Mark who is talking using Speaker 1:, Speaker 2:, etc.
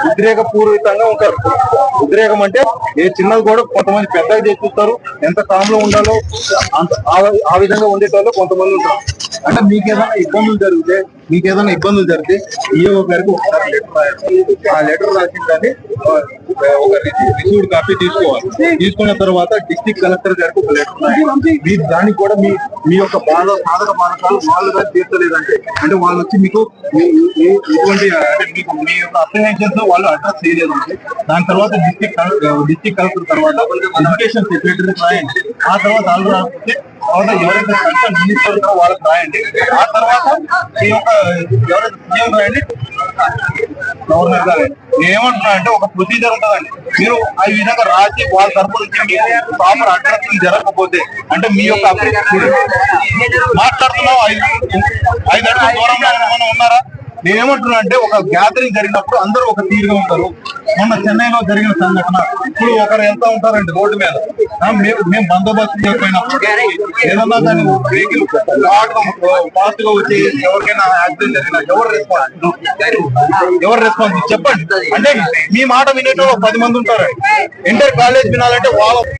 Speaker 1: ఉద్రేక పూర్వితంగా ఉంటారు. ఉద్రేకం అంటే ఏ చిన్నది కూడా కొంతమంది పెద్దగా చేసి చూస్తారు, ఎంత కామ్ లో ఉండాలో అంత ఆ విధంగా ఉండేటోళ్ళు కొంతమంది ఉంటారు. అంటే మీకేదైనా ఇబ్బందులు జరిగితే ఈఓ గారికి ఒకసారి లెటర్ రాయాలి. ఆ లెటర్ రాసిన దాన్ని ఒక రిసీవ్డ్ కాపీ తీసుకోవాలి. తీసుకున్న తర్వాత డిస్ట్రిక్ట్ కలెక్టర్ గారికి ఒక లెటర్ రాయాలి. మీరు దానికి కూడా మీ యొక్క సాధక బాధకాలు వాళ్ళుగా తీర్చలేదంటే, అంటే వాళ్ళు వచ్చి మీకు ఎటువంటి అంటే మీకు మీ యొక్క అప్లికేషన్స్ వాళ్ళు అడ్రస్ చేయలేదంటే, దాని తర్వాత డిస్ట్రిక్ట్ కలెక్టర్ తర్వాత ఎడ్యుకేషన్ సెక్రటరీ రాయండి. ఆ తర్వాత వాళ్ళు రాకపోతే ఎవరైతే కన్సర్న్ మినిస్టర్ వాళ్ళకి రాయండి. ఆ తర్వాత మీ యొక్క ఎవరైతే సీఎం రాయండి, గవర్నర్ గారు. నేనేమంటున్నా అంటే ఒక ప్రొసీజర్ ఉంటుందండి. మీరు ఆ విధంగా రాసి వాళ్ళ తరపు నుంచి మీకు ప్రాపర్ అడ్రస్ జరగకపోతే, అంటే మీ యొక్క మాట్లాడుతున్నాం 5 అడుగుల దూరంలో ఉన్నారా? నేనేమంటున్నా అంటే ఒక గ్యాదరింగ్ జరిగినప్పుడు అందరూ ఒక తీరుగా ఉంటారు. మొన్న చెన్నైలో జరిగిన సంఘటన, ఇప్పుడు ఒకరు వెళ్తా ఉంటారండి రోడ్డు మీద, మేము బందోబస్తు చేయకపోయినప్పుడు ఏదన్నా దాన్ని వెహికల్ ఫాస్ట్ గా వచ్చి ఎవరికైనా యాక్సిడెంట్ జరిగినా ఎవరు రెస్పాన్స్ చెప్పండి. అంటే మీ మాట వినేటో 10 మంది ఉంటారండి. ఇంటర్ కాలేజ్ వినాలంటే వాళ్ళ